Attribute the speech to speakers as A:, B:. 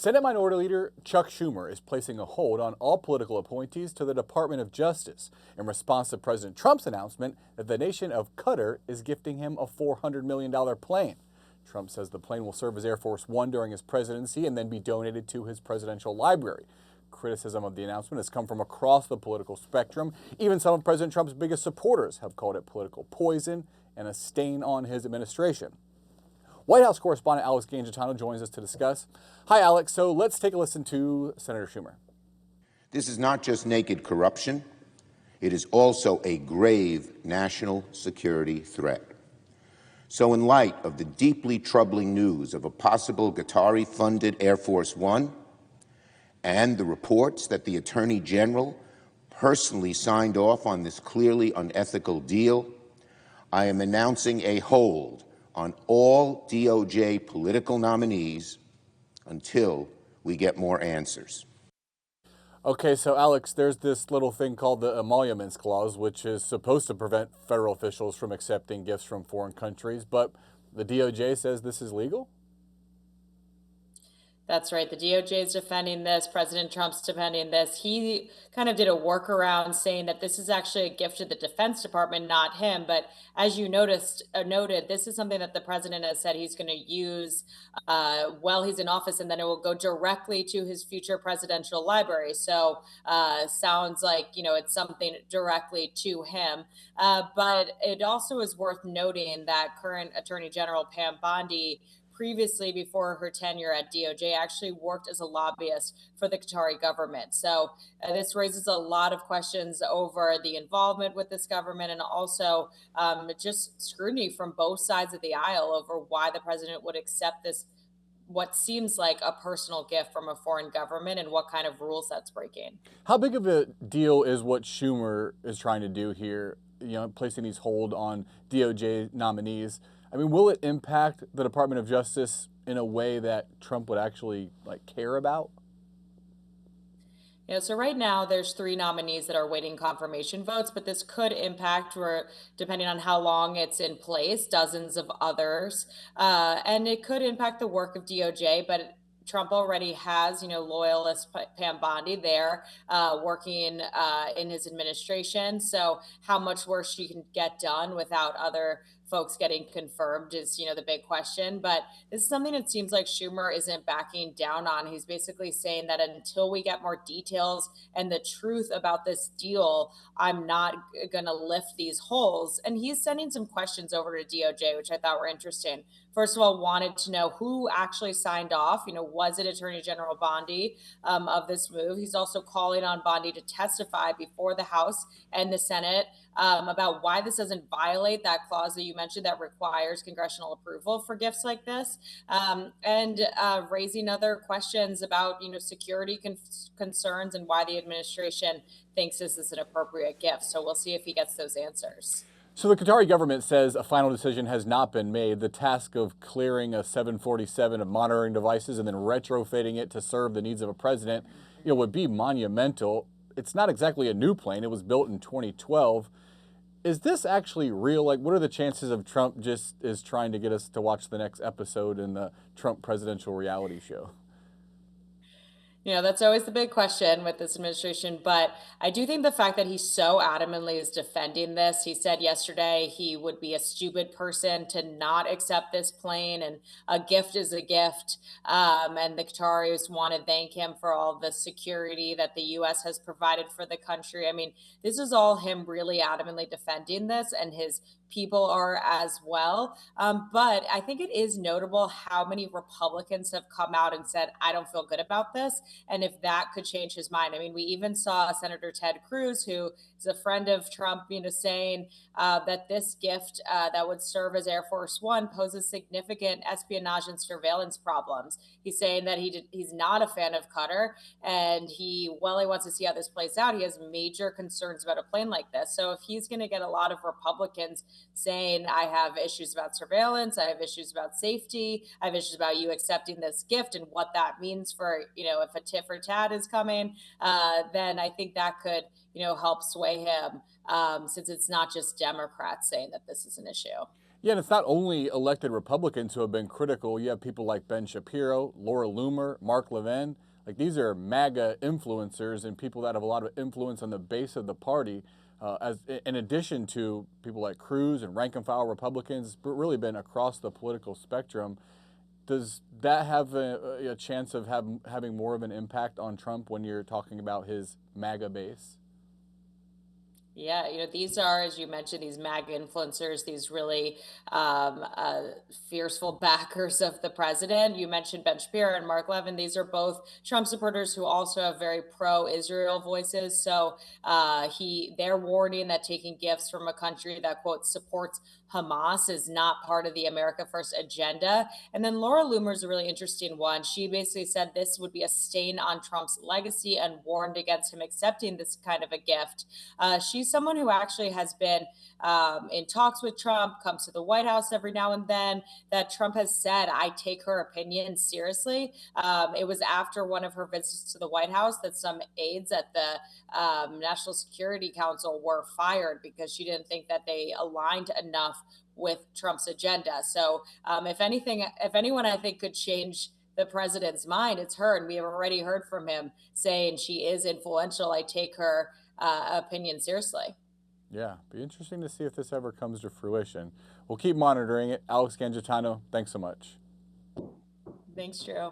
A: Senate Minority Leader Chuck Schumer is placing a hold on all political appointees to the Department of Justice in response to President Trump's announcement that the nation of Qatar is gifting him a $400 million plane. Trump says the plane will serve as Air Force One during his presidency and then be donated to his presidential library. Criticism of the announcement has come from across the political spectrum. Even some of President Trump's biggest supporters have called it political poison and a stain on his administration. White House correspondent Alex Gangitano joins us to discuss. Hi, Alex. So let's take a listen to Senator Schumer.
B: This is not just naked corruption. It is also a grave national security threat. So in light of the deeply troubling news of a possible Qatari-funded Air Force One and the reports that the Attorney General personally signed off on this clearly unethical deal, I am announcing a hold on all DOJ political nominees until we get more answers.
A: Okay, so Alex, there's this little thing called the Emoluments Clause, which is supposed to prevent federal officials from accepting gifts from foreign countries, but the DOJ says this is legal?
C: That's right. The DOJ is defending this. President Trump's defending this. He kind of did a workaround saying that this is actually a gift to the Defense Department, not him. But as you noted, this is something that the president has said he's going to use while he's in office, and then it will go directly to his future presidential library. So sounds like, it's something directly to him. But it also is worth noting that current Attorney General Pam Bondi previously, before her tenure at DOJ, actually worked as a lobbyist for the Qatari government. So this raises a lot of questions over the involvement with this government and also just scrutiny from both sides of the aisle over why the president would accept this, what seems like a personal gift from a foreign government, and what kind of rules that's breaking.
A: How big of a deal is what Schumer is trying to do here, placing these hold on DOJ nominees? I mean, will it impact the Department of Justice in a way that Trump would actually care about?
C: Yeah, so right now there's 3 nominees that are waiting confirmation votes, but this could impact, depending on how long it's in place, dozens of others. And it could impact the work of DOJ, but Trump already has, loyalist Pam Bondi there working in his administration. So how much work she can get done without other folks getting confirmed is, the big question. But this is something it seems like Schumer isn't backing down on. He's basically saying that until we get more details and the truth about this deal, I'm not going to lift these holes. And he's sending some questions over to DOJ, which I thought were interesting. First of all, wanted to know who actually signed off. Was it Attorney General Bondi of this move? He's also calling on Bondi to testify before the House and the Senate about why this doesn't violate that clause that you mentioned that requires congressional approval for gifts like this, and raising other questions about security concerns and why the administration thinks this is an appropriate gift. So we'll see if he gets those answers.
A: So the Qatari government says a final decision has not been made. The task of clearing a 747 of monitoring devices and then retrofitting it to serve the needs of a president, would be monumental. It's not exactly a new plane. It was built in 2012. Is this actually real? What are the chances of Trump just is trying to get us to watch the next episode in the Trump presidential reality show?
C: That's always the big question with this administration. But I do think the fact that he so adamantly is defending this, he said yesterday he would be a stupid person to not accept this plane, and a gift is a gift. And the Qataris want to thank him for all the security that the U.S. has provided for the country. I mean, this is all him really adamantly defending this, and his people are as well. But I think it is notable how many Republicans have come out and said, I don't feel good about this. And if that could change his mind. I mean, we even saw Senator Ted Cruz, who is a friend of Trump, saying that this gift that would serve as Air Force One poses significant espionage and surveillance problems. He's saying that he's not a fan of Qatar, and he wants to see how this plays out. He has major concerns about a plane like this. So if he's going to get a lot of Republicans saying, I have issues about surveillance, I have issues about safety, I have issues about you accepting this gift and what that means for, if a tit for tat is coming, then I think that could, help sway him, since it's not just Democrats saying that this is an issue.
A: Yeah, and it's not only elected Republicans who have been critical. You have people like Ben Shapiro, Laura Loomer, Mark Levin. Like these are MAGA influencers and people that have a lot of influence on the base of the party. As in addition to people like Cruz and rank and file Republicans, it's really been across the political spectrum. Does that have a chance of having more of an impact on Trump when you're talking about his MAGA base?
C: Yeah, these are, as you mentioned, these MAGA influencers, these really fearful backers of the president. You mentioned Ben Shapiro and Mark Levin. These are both Trump supporters who also have very pro-Israel voices. So they're warning that taking gifts from a country that, quote, supports Hamas is not part of the America First agenda. And then Laura Loomer is a really interesting one. She basically said this would be a stain on Trump's legacy and warned against him accepting this kind of a gift. She's someone who actually has been in talks with Trump, comes to the White House every now and then, that Trump has said, I take her opinion seriously. It was after one of her visits to the White House that some aides at the National Security Council were fired because she didn't think that they aligned enough with Trump's agenda. So if anyone I think could change the president's mind, it's her. And we have already heard from him saying she is influential. I take her opinion seriously.
A: Yeah, be interesting to see if this ever comes to fruition. We'll keep monitoring it. Alex Gangitano, thanks so much.
C: Thanks, Drew.